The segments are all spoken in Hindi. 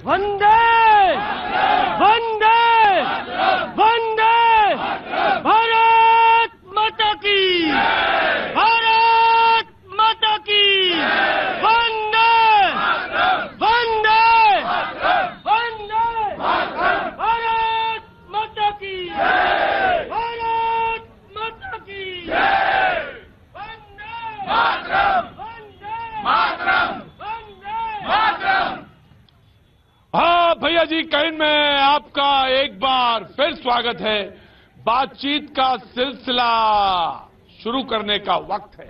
वंदे वंदे वंदे भारत माता की, भारत माता की, वंदे वंदे वंदे भारत माता की, भारत माता की, वंदे मातरम, वंदे मातरम, वंदे मातरम। हाँ भैया जी, कैन में आपका एक बार फिर स्वागत है। बातचीत का सिलसिला शुरू करने का वक्त है।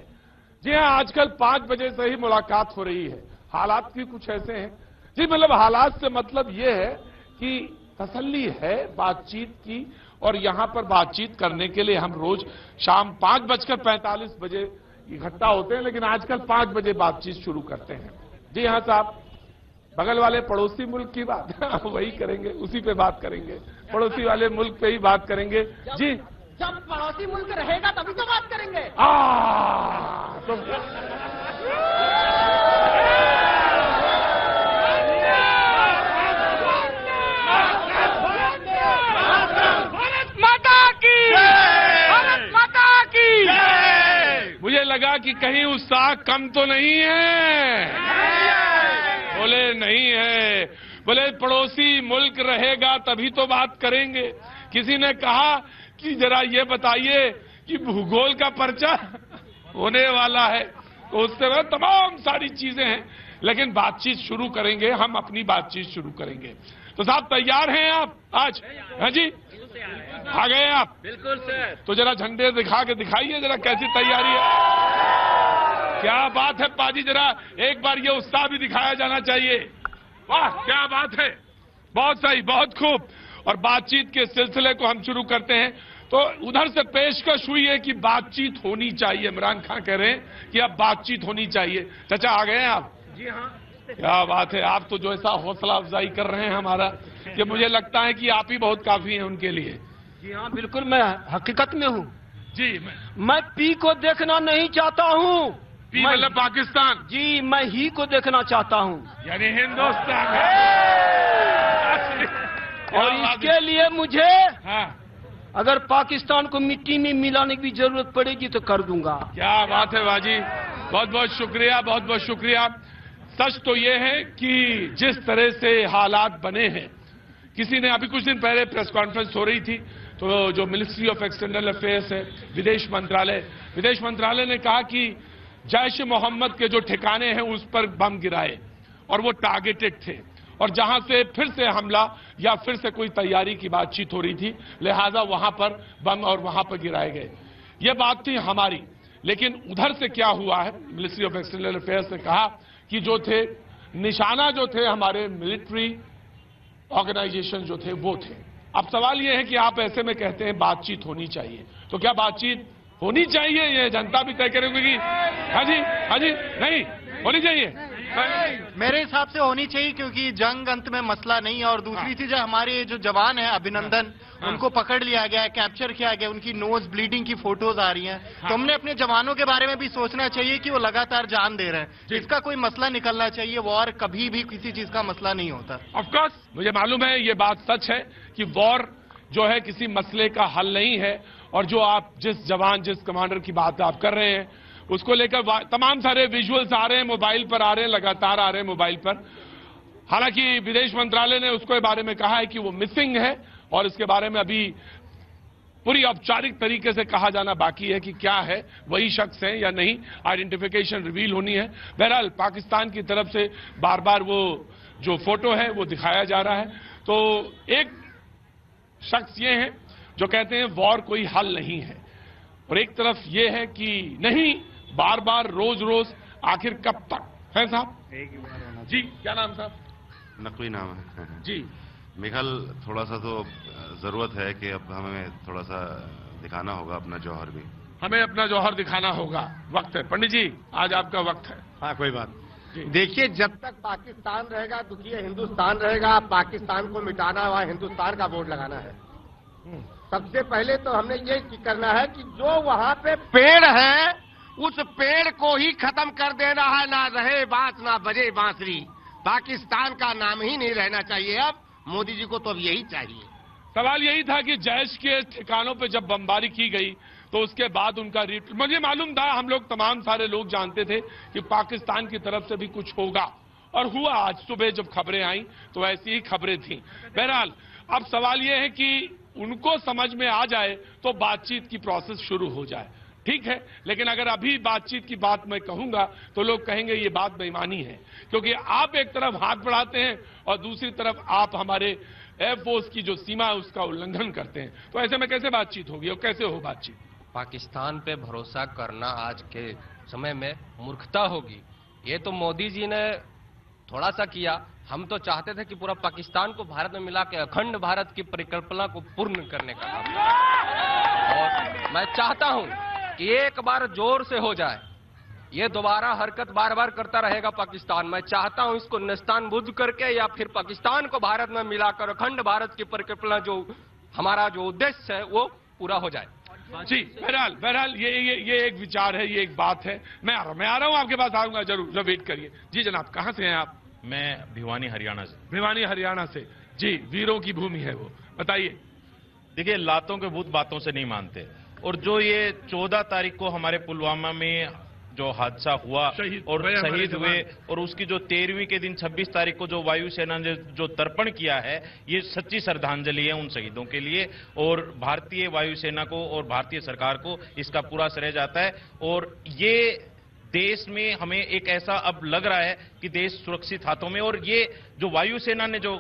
जी हाँ, आजकल 5 बजे से ही मुलाकात हो रही है। हालात भी कुछ ऐसे हैं जी, मतलब हालात से मतलब ये है कि तसल्ली है बातचीत की, और यहां पर बातचीत करने के लिए हम रोज शाम 5:45 बजे इकट्ठा होते हैं, लेकिन आजकल 5 बजे बातचीत शुरू करते हैं। जी हाँ साहब, बगल वाले पड़ोसी मुल्क की बात वही करेंगे, उसी पे बात करेंगे, पड़ोसी वाले मुल्क पे ही बात करेंगे। जी, जब पड़ोसी मुल्क रहेगा तभी तो बात करेंगे। तो भारत माता की, भारत माता की। मुझे लगा कि कहीं उत्साह कम तो नहीं है। बोले नहीं है, बोले पड़ोसी मुल्क रहेगा तभी तो बात करेंगे। किसी ने कहा कि जरा ये बताइए कि भूगोल का पर्चा होने वाला है, तो उससे वह तमाम सारी चीजें हैं, लेकिन बातचीत शुरू करेंगे, हम अपनी बातचीत शुरू करेंगे। तो साहब तैयार हैं आप आज? हाँ जी, आ गए आप? बिल्कुल सर। तो जरा झंडे दिखा के दिखाइए जरा कैसी तैयारी है। क्या बात है पाजी, जरा एक बार ये उत्साह भी दिखाया जाना चाहिए। वाह क्या बात है, बहुत सही, बहुत खूब। और बातचीत के सिलसिले को हम शुरू करते हैं। तो उधर से पेशकश हुई है कि बातचीत होनी चाहिए। इमरान खान कह रहे हैं कि अब बातचीत होनी चाहिए। चाचा आ गए हैं आप? जी हाँ। क्या बात है, आप तो जो ऐसा हौसला अफजाई कर रहे हैं हमारा, कि मुझे लगता है कि आप ही बहुत काफी हैं उनके लिए। जी हाँ बिल्कुल, मैं हकीकत में हूँ जी। मैं पी को देखना नहीं चाहता हूँ। पी मतलब पाकिस्तान? जी, मैं ही को देखना चाहता हूँ, यानी हिंदुस्तान है। और इसके लिए मुझे हाँ, अगर पाकिस्तान को मिट्टी में मिलाने की जरूरत पड़ेगी तो कर दूंगा। क्या बात है बाजी, बहुत बहुत शुक्रिया, बहुत बहुत शुक्रिया। सच तो ये है कि जिस तरह से हालात बने हैं, किसी ने अभी कुछ दिन पहले प्रेस कॉन्फ्रेंस हो रही थी, तो जो मिनिस्ट्री ऑफ एक्सटर्नल अफेयर्स है, विदेश मंत्रालय ने कहा कि जैश मोहम्मद के जो ठिकाने हैं उस पर बम गिराए, और वो टारगेटेड थे, और जहां से फिर से हमला या फिर से कोई तैयारी की बातचीत हो रही थी, लिहाजा वहां पर बम और वहां पर गिराए गए। ये बात थी हमारी। लेकिन उधर से क्या हुआ है, मिनिस्ट्री ऑफ एक्सटर्नल अफेयर्स ने कहा कि जो थे निशाना, जो थे हमारे मिलिट्री ऑर्गेनाइजेशन जो थे वो थे। अब सवाल ये है कि आप ऐसे में कहते हैं बातचीत होनी चाहिए, तो क्या बातचीत होनी चाहिए? ये जनता भी तय करेगी। हाँ जी, हाँ जी, नहीं होनी चाहिए? मेरे हिसाब से होनी चाहिए, क्योंकि जंग अंत में मसला नहीं है। और दूसरी चीज, हमारे जो जवान हैं अभिनंदन, उनको पकड़ लिया गया है, कैप्चर किया गया, उनकी नोज ब्लीडिंग की फोटोज आ रही हैं। तो हमने अपने जवानों के बारे में भी सोचना चाहिए कि वो लगातार जान दे रहे हैं। इसका कोई मसला निकलना चाहिए। वॉर कभी भी किसी चीज का मसला नहीं होता। ऑफ कोर्स मुझे मालूम है, ये बात सच है कि वॉर जो है किसी मसले का हल नहीं है। और जो आप जिस जवान, जिस कमांडर की बात आप कर रहे हैं, उसको लेकर तमाम सारे विजुअल्स आ रहे हैं, मोबाइल पर आ रहे हैं, लगातार आ रहे हैं मोबाइल पर। हालांकि विदेश मंत्रालय ने उसके बारे में कहा है कि वो मिसिंग है, और इसके बारे में अभी पूरी औपचारिक तरीके से कहा जाना बाकी है कि क्या है, वही शख्स है या नहीं, आइडेंटिफिकेशन रिवील होनी है। बहरहाल पाकिस्तान की तरफ से बार बार वो जो फोटो है वो दिखाया जा रहा है। तो एक शख्स ये है जो कहते हैं वॉर कोई हल नहीं है, और एक तरफ ये है कि नहीं, बार बार रोज रोज आखिर कब तक है साहब? जी क्या नाम साहब? नकवी नाम है जी। मेघाल, थोड़ा सा तो जरूरत है कि अब हमें थोड़ा सा दिखाना होगा अपना जौहर भी। हमें अपना जौहर दिखाना होगा, वक्त है। पंडित जी आज आपका वक्त है। हाँ, कोई बात। देखिए, जब तक पाकिस्तान रहेगा, दुखिए हिंदुस्तान रहेगा। पाकिस्तान को मिटाना है, वहाँ हिंदुस्तान का बोर्ड लगाना है। सबसे पहले तो हमने ये करना है कि जो वहाँ पे पेड़ है, उस पेड़ को ही खत्म कर देना है। ना रहे बांस, ना बजे बांसुरी। पाकिस्तान का नाम ही नहीं रहना चाहिए। अब मोदी जी को तो अब यही चाहिए। सवाल यही था कि जैश के ठिकानों पे जब बमबारी की गई तो उसके बाद उनका मुझे मालूम था, हम लोग तमाम सारे लोग जानते थे कि पाकिस्तान की तरफ से भी कुछ होगा, और हुआ। आज सुबह जब खबरें आई तो ऐसी ही खबरें थी। बहरहाल अब सवाल यह है कि उनको समझ में आ जाए तो बातचीत की प्रोसेस शुरू हो जाए, ठीक है। लेकिन अगर अभी बातचीत की बात मैं कहूंगा तो लोग कहेंगे ये बात बेईमानी है, क्योंकि आप एक तरफ हाथ बढ़ाते हैं और दूसरी तरफ आप हमारे एयरफोर्स की जो सीमा है उसका उल्लंघन करते हैं। तो ऐसे में कैसे बातचीत होगी और कैसे हो बातचीत? पाकिस्तान पे भरोसा करना आज के समय में मूर्खता होगी। ये तो मोदी जी ने थोड़ा सा किया, हम तो चाहते थे कि पूरा पाकिस्तान को भारत में मिला के अखंड भारत की परिकल्पना को पूर्ण करने का काम। और मैं चाहता हूं कि एक बार जोर से हो जाए, ये दोबारा हरकत बार बार करता रहेगा पाकिस्तान। मैं चाहता हूं इसको नेस्तानबुद्ध करके या फिर पाकिस्तान को भारत में मिलाकर अखंड भारत की परिकल्पना जो हमारा जो उद्देश्य है वो पूरा हो जाए। जी बहरहाल ये एक विचार है, ये एक बात है। मैं आ रहा हूं आपके पास, आऊंगा जरूर, वेट करिए। जी जनाब, कहां से हैं आप? मैं भिवानी हरियाणा से। भिवानी हरियाणा से, जी, वीरों की भूमि है वो, बताइए। देखिए, लातों के भूत बातों से नहीं मानते, और जो ये 14 तारीख को हमारे पुलवामा में जो हादसा हुआ और शहीद हुए, और उसकी जो 13वीं के दिन 26 तारीख को जो वायुसेना ने जो तर्पण किया है, ये सच्ची श्रद्धांजलि है उन शहीदों के लिए, और भारतीय वायुसेना को और भारतीय सरकार को इसका पूरा श्रेय जाता है। और ये देश में हमें एक ऐसा अब लग रहा है कि देश सुरक्षित हाथों में, और ये जो वायुसेना ने जो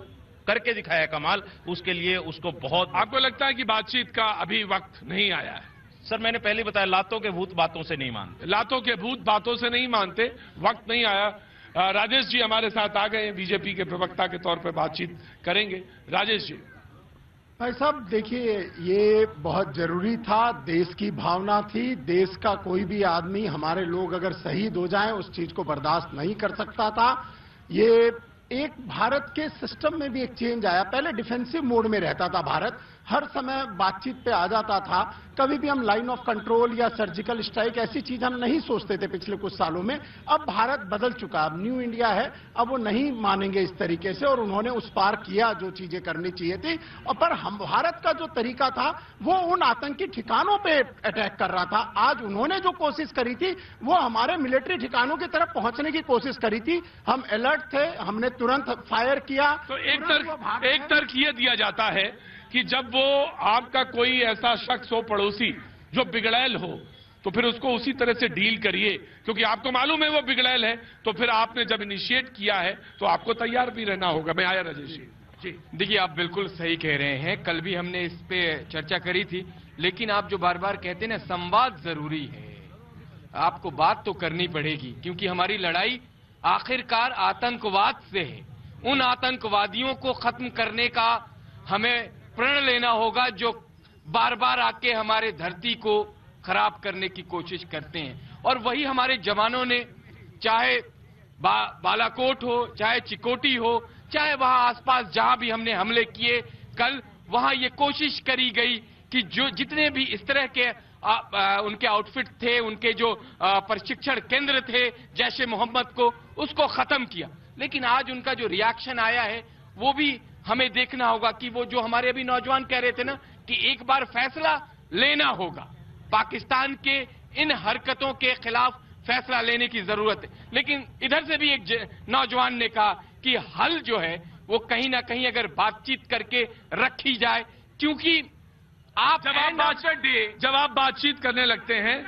करके दिखाया कमाल, उसके लिए उसको बहुत। आपको लगता है कि बातचीत का अभी वक्त नहीं आया है? सर, मैंने पहले बताया, लातों के भूत बातों से नहीं मानते। लातों के भूत बातों से नहीं मानते, वक्त नहीं आया। राजेश जी हमारे साथ आ गए, बीजेपी के प्रवक्ता के तौर पर बातचीत करेंगे। राजेश जी। भाई साहब देखिए, ये बहुत जरूरी था, देश की भावना थी। देश का कोई भी आदमी, हमारे लोग अगर शहीद हो जाएं, उस चीज को बर्दाश्त नहीं कर सकता था। ये एक भारत के सिस्टम में भी एक चेंज आया। पहले डिफेंसिव मोड में रहता था भारत, हर समय बातचीत पे आ जाता था। कभी भी हम लाइन ऑफ कंट्रोल या सर्जिकल स्ट्राइक ऐसी चीज हम नहीं सोचते थे पिछले कुछ सालों में। अब भारत बदल चुका, अब न्यू इंडिया है, अब वो नहीं मानेंगे इस तरीके से, और उन्होंने उस पार किया जो चीजें करनी चाहिए थी। और पर हम भारत का जो तरीका था वो उन आतंकी ठिकानों पे अटैक कर रहा था। आज उन्होंने जो कोशिश करी थी वो हमारे मिलिट्री ठिकानों की तरफ पहुंचने की कोशिश करी थी। हम अलर्ट थे, हमने तुरंत फायर किया। तो एक तर्क ये दिया जाता है कि जब वो आपका कोई ऐसा शख्स हो, पड़ोसी, जो बिगड़ैल हो, तो फिर उसको उसी तरह से डील करिए, क्योंकि आपको मालूम है वो बिगड़ैल है। तो फिर आपने जब इनिशिएट किया है तो आपको तैयार भी रहना होगा। मैं आया राजेश जी। देखिए, आप बिल्कुल सही कह रहे हैं, कल भी हमने इस पे चर्चा करी थी। लेकिन आप जो बार बार कहते हैं ना, संवाद जरूरी है, आपको बात तो करनी पड़ेगी, क्योंकि हमारी लड़ाई आखिरकार आतंकवाद से है। उन आतंकवादियों को खत्म करने का हमें प्रण लेना होगा जो बार बार आके हमारे धरती को खराब करने की कोशिश करते हैं। और वही हमारे जवानों ने, चाहे बालाकोट हो, चाहे चिकोटी हो, चाहे वहां आसपास जहां भी हमने हमले किए कल, वहां ये कोशिश करी गई कि जो जितने भी इस तरह के उनके आउटफिट थे, उनके जो प्रशिक्षण केंद्र थे जैश ए मोहम्मद को, उसको खत्म किया। लेकिन आज उनका जो रिएक्शन आया है वो भी हमें देखना होगा कि वो जो हमारे अभी नौजवान कह रहे थे ना कि एक बार फैसला लेना होगा, पाकिस्तान के इन हरकतों के खिलाफ फैसला लेने की जरूरत है। लेकिन इधर से भी एक नौजवान ने कहा कि हल जो है वो कहीं ना कहीं अगर बातचीत करके रखी जाए, क्योंकि आप जब आप बातचीत करने लगते हैं,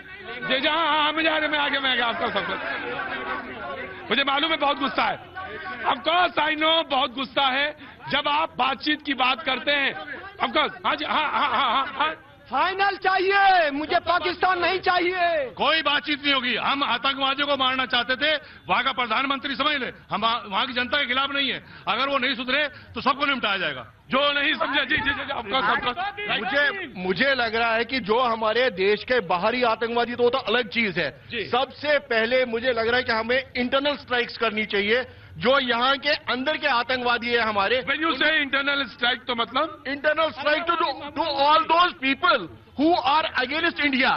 मैं आगे आपका सफर, मुझे मालूम है बहुत गुस्सा है, ऑफकोर्स आई नो बहुत गुस्सा है जब आप बातचीत की बात करते हैं। ऑफकोर्स, हाँ जी, हाँ। फाइनल चाहिए, मुझे पाकिस्तान नहीं चाहिए। कोई बातचीत नहीं होगी। हम आतंकवादियों को मारना चाहते थे, वहां का प्रधानमंत्री समझ ले, हम वहां की जनता के खिलाफ नहीं है। अगर वो नहीं सुधरे तो सबको निपटाया जाएगा। जो नहीं समझा, जी, मुझे लग रहा है कि जो हमारे देश के बाहरी आतंकवादी तो अलग चीज है। सबसे पहले मुझे लग रहा है कि हमें इंटरनल स्ट्राइक्स करनी चाहिए। जो यहाँ के अंदर के आतंकवादी है हमारे, When you say internal strike तो मतलब internal strike to all those people who are against India,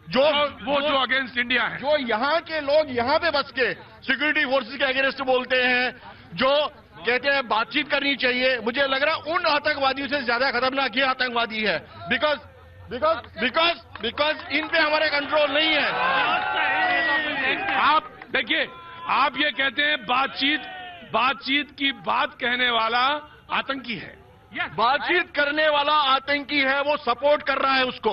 जो अगेंस्ट इंडिया है, जो यहाँ के लोग यहाँ पे बस के सिक्योरिटी फोर्सेस के अगेंस्ट बोलते हैं, जो कहते हैं बातचीत करनी चाहिए, मुझे लग रहा है उन आतंकवादियों से ज्यादा खतरनाक ये आतंकवादी है। बिकॉज इन पे हमारे कंट्रोल नहीं है। आप देखिए, आप ये कहते हैं बातचीत की बात कहने वाला आतंकी है। बातचीत करने वाला आतंकी है, वो सपोर्ट कर रहा है उसको,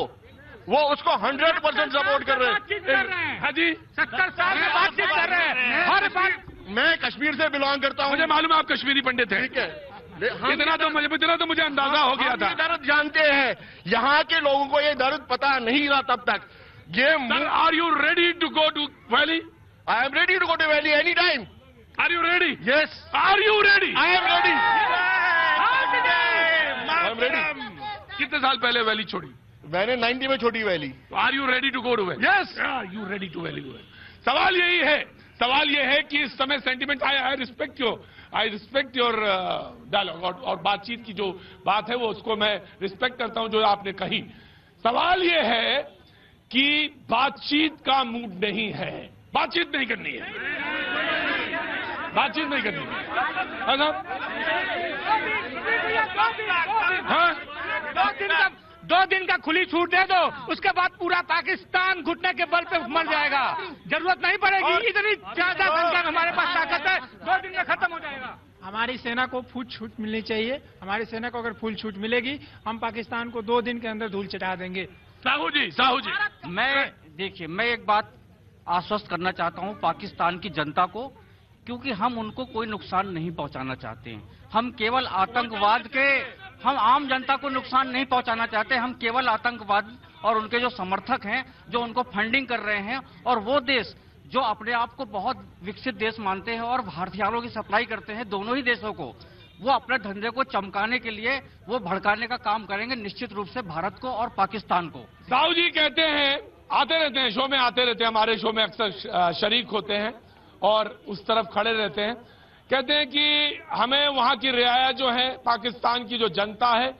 वो उसको 100% सपोर्ट कर रहे हैं। हाँ जी, 70 साल से बातचीत कर रहे हैं हर बात। मैं कश्मीर से बिलोंग करता हूँ, मुझे मालूम है आप कश्मीरी पंडित हैं। ठीक है, इतना तो मुझे अंदाजा हो गया था। दर्द जानते हैं, यहाँ के लोगों को ये दर्द पता नहीं रहा तब तक। ये are you ready to go to valley? I am ready to go to valley any time. Are you ready? Yes. Are you ready? I am ready. I am ready. कितने साल पहले वैली छोड़ी? मैंने 90 में छोड़ी valley. Are you ready to go to valley? Yes. Are you ready to valley? सवाल यही है कि इस समय sentiment I respect your dialogue और बातचीत की जो बात है वो उसको मैं रिस्पेक्ट करता हूं जो आपने कही। सवाल ये है कि बातचीत का मूड नहीं है, बातचीत नहीं करनी है, बातचीत नहीं करनी है ना? हाँ? 2 दिन का खुली छूट दे दो, उसके बाद पूरा पाकिस्तान घुटने के बल पे मर जाएगा। जरूरत नहीं पड़ेगी, इतनी ज्यादा संख्या में हमारे पास ताकत है, 2 दिन में खत्म हो जाएगा। हमारी सेना को फुल छूट मिलनी चाहिए। हमारी सेना को अगर फुल छूट मिलेगी, हम पाकिस्तान को 2 दिन के अंदर धूल चटा देंगे। साहू जी मैं एक बात आश्वस्त करना चाहता हूं पाकिस्तान की जनता को, क्योंकि हम उनको कोई नुकसान नहीं पहुंचाना चाहते हैं। हम केवल आतंकवाद के, हम आम जनता को नुकसान नहीं पहुंचाना चाहते। हम केवल आतंकवाद और उनके जो समर्थक हैं, जो उनको फंडिंग कर रहे हैं, और वो देश जो अपने आप को बहुत विकसित देश मानते हैं और हथियारों की सप्लाई करते हैं, दोनों ही देशों को, वो अपने धंधे को चमकाने के लिए वो भड़काने का काम करेंगे, निश्चित रूप से भारत को और पाकिस्तान को। साहू जी कहते हैं, आते रहते हैं शो में, आते रहते हैं, हमारे शो में अक्सर शरीक होते हैं और उस तरफ खड़े रहते हैं। कहते हैं कि हमें वहां की रियाया जो है, पाकिस्तान की जो जनता है,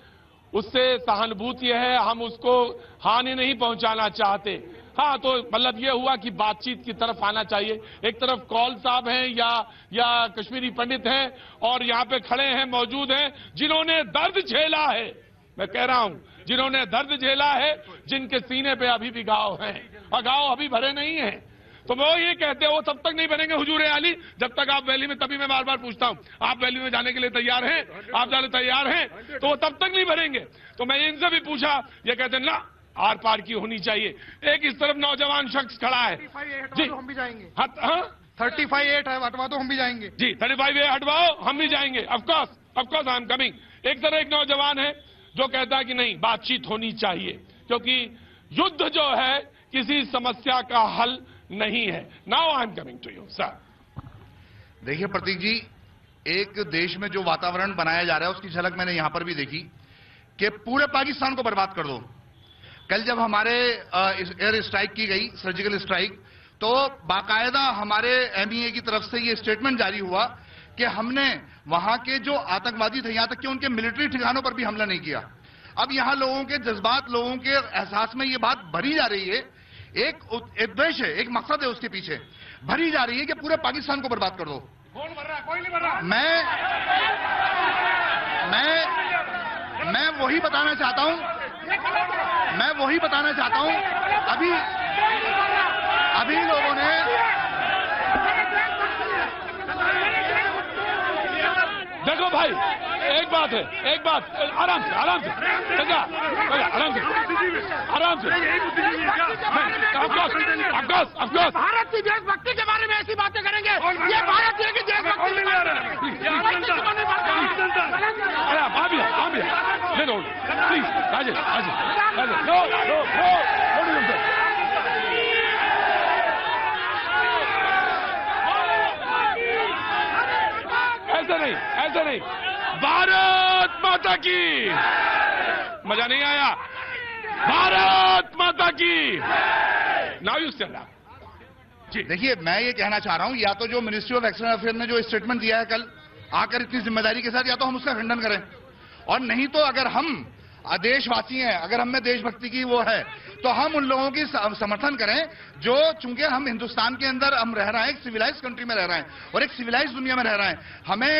उससे सहानुभूति है, हम उसको हानि नहीं पहुंचाना चाहते। हाँ, तो मतलब ये हुआ कि बातचीत की तरफ आना चाहिए। एक तरफ कौल साहब हैं या कश्मीरी पंडित हैं और यहाँ पे खड़े हैं, मौजूद हैं, जिन्होंने दर्द झेला है। मैं कह रहा हूं, जिन्होंने दर्द झेला है, जिनके सीने पे अभी भी घाव हैं और घाव अभी भरे नहीं हैं। तो वो ये कहते हैं वो तब तक नहीं बनेंगे हुजूर आली जब तक आप वैली में, तभी मैं बार बार पूछता हूं, आप वैली में जाने के लिए तैयार हैं? आप जाने तैयार हैं? तो वो तब तक नहीं बनेंगे। तो मैं इनसे भी पूछा, ये कहते हैं ना, आर पार की होनी चाहिए। एक इस तरफ नौजवान शख्स खड़ा है जी, हम भी जाएंगे। हाँ, 35A हटवा दो, हम भी जाएंगे जी। 35A हटवाओ, हम भी जाएंगे। Of course I am coming. एक तरह एक नौजवान है जो कहता है कि नहीं, बातचीत होनी चाहिए, क्योंकि युद्ध जो है किसी समस्या का हल नहीं है। Now I am coming to you sir. देखिए प्रतीक जी, एक देश में जो वातावरण बनाया जा रहा है उसकी झलक मैंने यहां पर भी देखी कि पूरे पाकिस्तान को बर्बाद कर दो। कल जब हमारे एयर स्ट्राइक की गई, सर्जिकल स्ट्राइक, तो बाकायदा हमारे MEA की तरफ से ये स्टेटमेंट जारी हुआ कि हमने वहां के जो आतंकवादी थे, यहां तक कि उनके मिलिट्री ठिकानों पर भी हमला नहीं किया। अब यहां लोगों के जज्बात, लोगों के एहसास में ये बात भरी जा रही है, एक उद्देश्य है, एक मकसद है उसके पीछे, भरी जा रही है कि पूरे पाकिस्तान को बर्बाद कर दो। कौन भर रहा है? कोई नहीं भर रहा। मैं वही बताना चाहता हूं, अभी लोगों ने, देखो भाई, एक बात, आराम से आराम से भारत की देशभक्ति के बारे में ऐसी बातें करेंगे, ये भारत की देशभक्ति प्लीज राजेश, नो, ऐसा नहीं। भारत माता की, मजा नहीं आया? भारत माता की। Now you stand up. देखिए, मैं ये कहना चाह रहा हूं, या तो जो मिनिस्ट्री ऑफ एक्सटर्नल अफेयर ने जो स्टेटमेंट दिया है कल आकर इतनी जिम्मेदारी के साथ, या तो हम उसका खंडन करें, और नहीं तो अगर हम देशवासी हैं, अगर हम में देशभक्ति की वो है, तो हम उन लोगों की समर्थन करें जो, चूंकि हम हिंदुस्तान के अंदर हम रह रहे हैं, एक सिविलाइज कंट्री में रह रहे हैं और एक सिविलाइज दुनिया में रह रहे हैं। हमें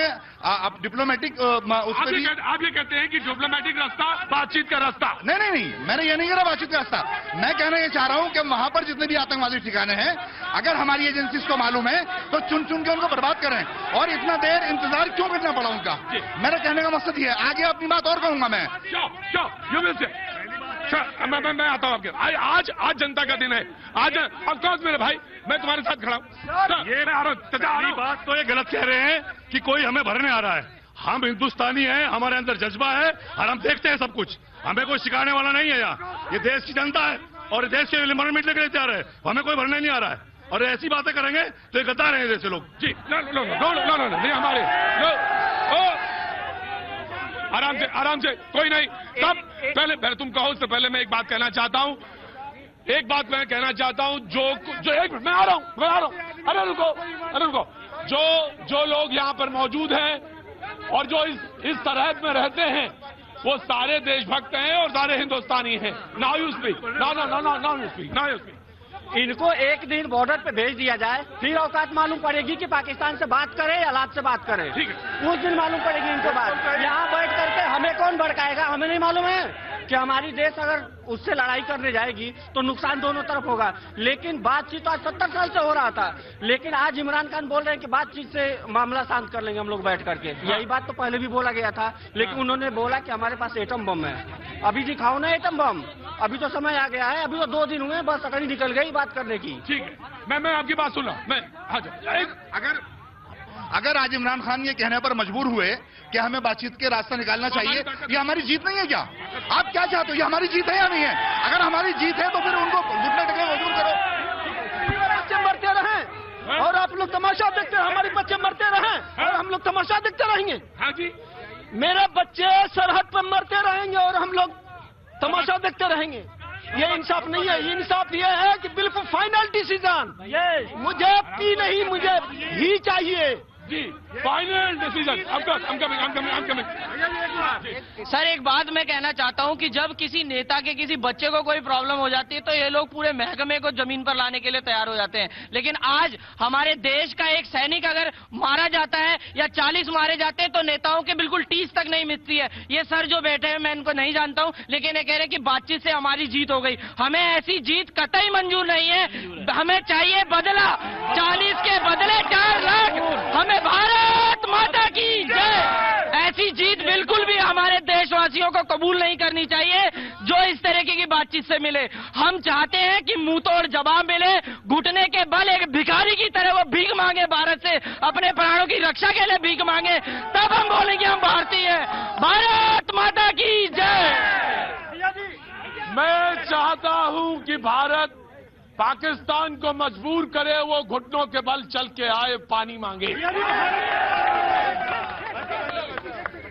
डिप्लोमेटिक आप ये कहते हैं कि डिप्लोमेटिक रास्ता बातचीत का रास्ता? नहीं, मैंने ये नहीं कहा बातचीत का रास्ता। मैं कहना ये चाह रहा हूं कि वहां पर जितने भी आतंकवादी ठिकाने हैं, अगर हमारी एजेंसीज को मालूम है तो चुन चुन के उनको बर्बाद करें। और इतना देर इंतजार क्यों करना पड़ा उनका? मेरा कहने का मकसद ये है। आगे अपनी बात और कहूंगा मैं। मैं आता हूं आपके। आज जनता का दिन है। आज ऑफकोर्स मेरे भाई, मैं तुम्हारे साथ खड़ा हूं। ये बात तो ये गलत कह रहे हैं कि कोई हमें भरने आ रहा है। हम हिंदुस्तानी हैं, हमारे अंदर जज्बा है और हम देखते हैं सब कुछ। हमें कोई सिखाने वाला नहीं है यहाँ। ये देश की जनता है और देश के लिबरल के लिए तैयार है। हमें कोई भरने नहीं आ रहा है और ऐसी बातें करेंगे तो ये गद्दार हैं जैसे लोग। जी नहीं हमारे आराम से कोई नहीं। तब पहले तुम कहो उससे पहले मैं एक बात कहना चाहता हूं। जो एक मिनट, मैं आ रहा हूं। अरे रुको। जो लोग यहाँ पर मौजूद हैं और जो इस सरहद में रहते हैं, वो सारे देशभक्त हैं और सारे हिंदुस्तानी हैं। Now you speak. इनको एक दिन बॉर्डर पे भेज दिया जाए, फिर औकात मालूम पड़ेगी कि पाकिस्तान से बात करे या लात से बात करे। उस दिन मालूम पड़ेगी इनको बात। यहाँ बैठ करके हमें कौन भड़काएगा? हमें नहीं मालूम है कि हमारी देश अगर उससे लड़ाई करने जाएगी तो नुकसान दोनों तरफ होगा। लेकिन बातचीत आज 70 साल से हो रहा था, लेकिन आज इमरान खान बोल रहे हैं कि बातचीत से मामला शांत कर लेंगे हम लोग बैठ करके। यही बात तो पहले भी बोला गया था, लेकिन उन्होंने बोला कि हमारे पास एटम बम है। अभी दिखाओ ना एटम बम। अभी तो समय आ गया है, अभी तो 2 दिन हुए, बस अकड़ी निकल गई बात करने की। ठीक है, मैं आपकी बात सुन रहा हूं। अगर आज इमरान खान ये कहने पर मजबूर हुए कि हमें बातचीत के रास्ता निकालना चाहिए, ये हमारी जीत नहीं है क्या? आप क्या चाहते हो? ये हमारी जीत है या नहीं है? अगर हमारी जीत है तो फिर उनको घुटने टेके मजबूर करो। बच्चे मरते रहें और आप लोग तमाशा देखते रहे। हमारे बच्चे मरते रहें और हम लोग तमाशा देखते रहेंगे। हाँ जी, मेरे बच्चे सरहद पर मरते रहेंगे और हम लोग तमाशा देखते रहेंगे। ये इंसाफ नहीं है। इंसाफ ये है कि बिल्कुल फाइनल डिसीजन। मुझे पी नहीं, मुझे ही चाहिए। जी, final decision. I'm coming. Sir, एक बात मैं कहना चाहता हूं कि जब किसी नेता के किसी बच्चे को कोई प्रॉब्लम हो जाती है तो ये लोग पूरे महकमे को जमीन पर लाने के लिए तैयार हो जाते हैं। लेकिन आज हमारे देश का एक सैनिक अगर मारा जाता है या 40 मारे जाते हैं तो नेताओं के बिल्कुल टीस तक नहीं मिलती है। ये सर जो बैठे हैं, मैं इनको नहीं जानता हूं, लेकिन ये कह रहे हैं कि बातचीत से हमारी जीत हो गई। हमें ऐसी जीत कतई मंजूर नहीं है। हमें चाहिए बदला। 40 के बदले 4 लाख। हमें भारत माता की जय। ऐसी जीत बिल्कुल भी हमारे देशवासियों को कबूल नहीं करनी चाहिए जो इस तरीके की बातचीत से मिले। हम चाहते हैं कि मुंह तोड़ जवाब मिले, घुटने के बल एक भिखारी की तरह वो भीख मांगे भारत से, अपने प्राणों की रक्षा के लिए भीख मांगे, तब हम बोलेंगे हम भारतीय हैं। भारत माता की जय। मैं चाहता हूं कि भारत पाकिस्तान को मजबूर करे, वो घुटनों के बल चल के आए, पानी मांगे।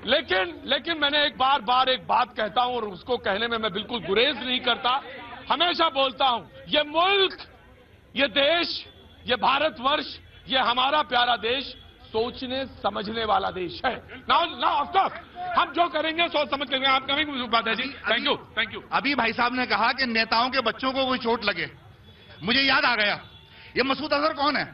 लेकिन मैंने एक बार एक बात कहता हूं और उसको कहने में मैं बिल्कुल गुरेज नहीं करता, हमेशा बोलता हूं, ये मुल्क, ये देश, ये भारतवर्ष, ये हमारा प्यारा देश सोचने समझने वाला देश है। नाउ ऑफ कोर्स हम जो करेंगे सोच समझ करेंगे। आप कभी बात है जी। Thank you. अभी भाई साहब ने कहा कि नेताओं के बच्चों को कोई चोट लगे, मुझे याद आ गया, ये मसूद अजहर कौन है?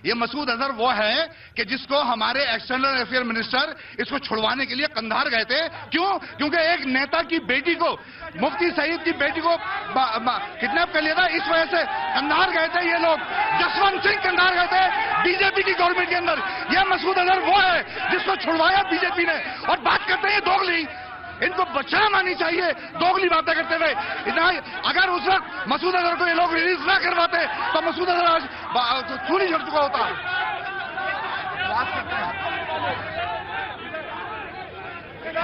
ये मसूद अजहर वो है कि जिसको हमारे एक्सटर्नल अफेयर मिनिस्टर इसको छुड़वाने के लिए कंधार गए थे। क्यों? क्योंकि एक नेता की बेटी को, मुफ्ती सईद की बेटी को किडनैप कर लिया था, इस वजह से कंधार गए थे ये लोग। जसवंत सिंह कंधार गए थे बीजेपी की गवर्नमेंट के अंदर। ये मसूद अजहर वो है जिसको छुड़वाया बीजेपी ने। और बात करते हैं दोगली, इनको बचाना माननी चाहिए, दोगली बातें करते हुए। अगर उस वक्त मसूद अजहर को ये लोग रिलीज ना करवाते तो मसूद अजहर आज खूनी झड़ चुका होता।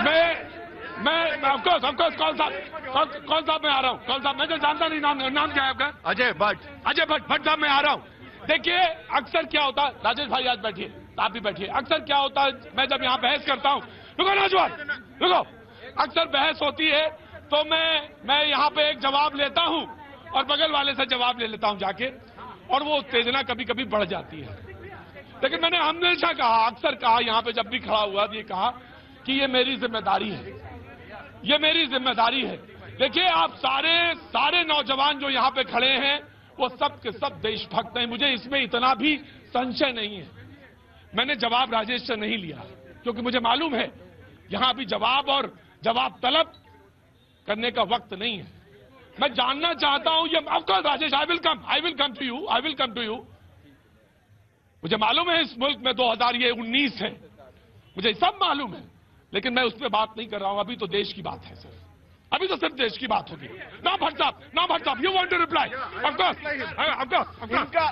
मैं ऑफकोर्स कौन साहब मैं आ रहा हूँ। कौन साहब मैं तो जानता नहीं, नाम क्या है आपका? अजय भट्ट साहब मैं आ रहा हूँ। देखिए, अक्सर क्या होता है, राजेश भाई आज बैठिए, आप भी बैठिए। अक्सर क्या होता है, मैं जब यहाँ बहस करता हूँ, रुको नौजवान रुको, अक्सर बहस होती है तो मैं यहाँ पे एक जवाब लेता हूँ और बगल वाले से जवाब ले लेता हूँ जाके, और वो उत्तेजना कभी कभी बढ़ जाती है। लेकिन मैंने हमेशा कहा, अक्सर कहा, यहाँ पे जब भी खड़ा हुआ ये कहा कि ये मेरी जिम्मेदारी है, ये मेरी जिम्मेदारी है देखिए, आप सारे नौजवान जो यहां पे खड़े हैं वो सब के सब देशभक्त हैं, मुझे इसमें इतना भी संशय नहीं है। मैंने जवाब राजेश से नहीं लिया क्योंकि मुझे मालूम है यहां अभी जवाब और जवाब तलब करने का वक्त नहीं है। मैं जानना चाहता हूं ये, of course Rajesh, I will come to you. मुझे मालूम है इस मुल्क में 2019 है, मुझे सब मालूम है, लेकिन मैं उस पर बात नहीं कर रहा हूं। अभी तो देश की बात है सर, अभी तो सिर्फ देश की बात होगी। ना भट्ट साहब, you want to reply? Of course.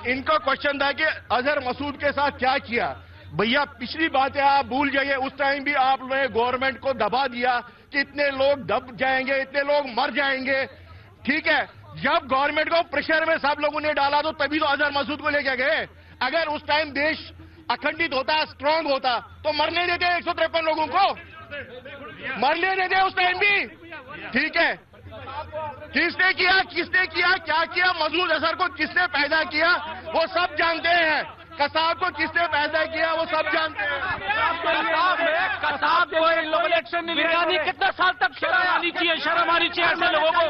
इनका क्वेश्चन था कि अजहर मसूद के साथ क्या किया। भैया, पिछली बातें आप भूल जाइए। उस टाइम भी आप लोगों ने गवर्नमेंट को दबा दिया कि इतने लोग दब जाएंगे, इतने लोग मर जाएंगे। ठीक है, जब गवर्नमेंट को प्रेशर में सब लोगों ने डाला तो तभी तो अजहर मसूद को लेके गए। अगर उस टाइम देश अखंडित होता, स्ट्रांग होता, तो मरने देते 153 लोगों को, मरने देते उस टाइम भी। ठीक है, किसने किया, क्या किया, मसूद अजहर को किसने पैदा किया वो सब जानते हैं। कसाब को किसने पैदा किया वो सब जानते हैं। कसाब को इन लोगों ने एक्शन नहीं लिया। कितने साल तक शर्म आनी चाहिए ऐसे लोगों को।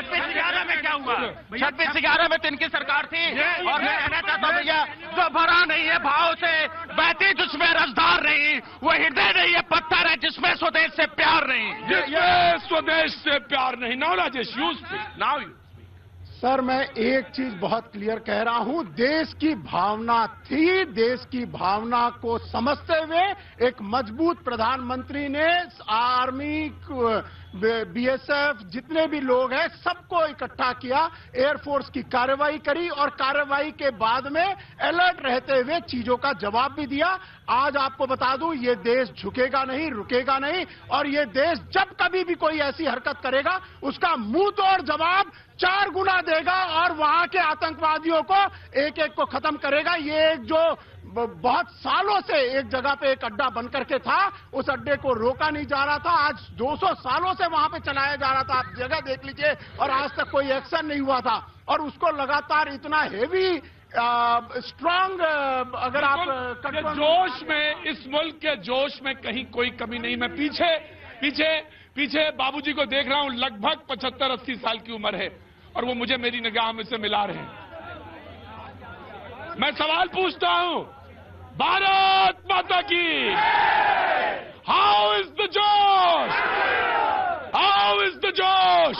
36-11 में क्या हुआ? 36-11 में तो इनकी सरकार थी। और मैं कहना चाहता हूँ भैया, जो भरा नहीं है भाव से, बहती जिसमें रसदार नहीं, वो हृदय नहीं है, पत्थर है जिसमें स्वदेश से प्यार नहीं। जिसमें स्वदेश से प्यार नहीं। नाउ राजेश, नाउ सर, मैं एक चीज बहुत क्लियर कह रहा हूं, देश की भावना थी, देश की भावना को समझते हुए एक मजबूत प्रधानमंत्री ने आर्मी, बीएसएफ, जितने भी लोग हैं सबको इकट्ठा किया, एयरफोर्स की कार्रवाई करी और कार्रवाई के बाद में अलर्ट रहते हुए चीजों का जवाब भी दिया। आज आपको बता दूं, ये देश झुकेगा नहीं, रुकेगा नहीं, और ये देश जब कभी भी कोई ऐसी हरकत करेगा उसका मुंह तोड़ जवाब 4 गुना देगा और वहां के आतंकवादियों को एक एक को खत्म करेगा। ये एक जो बहुत सालों से एक जगह पे एक अड्डा बन करके था, उस अड्डे को रोका नहीं जा रहा था, आज 200 सालों से वहां पे चलाया जा रहा था। आप जगह देख लीजिए, और आज तक कोई एक्शन नहीं हुआ था, और उसको लगातार इतना हेवी स्ट्रांग, अगर आप जोश में, इस मुल्क के जोश में कहीं कोई कमी नहीं। मैं पीछे बाबूजी को देख रहा हूं, लगभग 75-80 साल की उम्र है, और वो मुझे मेरी निगाह में से मिला रहे हैं। मैं सवाल पूछता हूं, भारत माता की, हाउ इज द जोश? हाउ इज द जोश?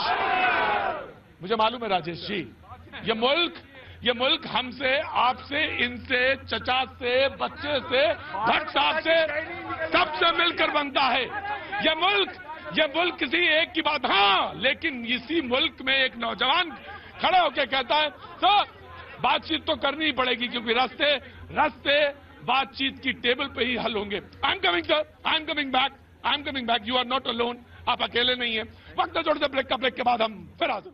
मुझे मालूम है राजेश जी, ये मुल्क हमसे, आपसे, इनसे, चचा से, बच्चे से, भट्ट साहब से, सबसे मिलकर बनता है। ये मुल्क किसी एक की बात, हाँ, लेकिन इसी मुल्क में एक नौजवान खड़ा होकर कहता है सर बातचीत तो करनी ही पड़ेगी, क्योंकि रास्ते बातचीत की टेबल पे ही हल होंगे। I am coming sir, I am coming back, you are not alone, आप अकेले नहीं है। वक्त जोड़ दे ब्रेक के बाद हम फिर हाजिर।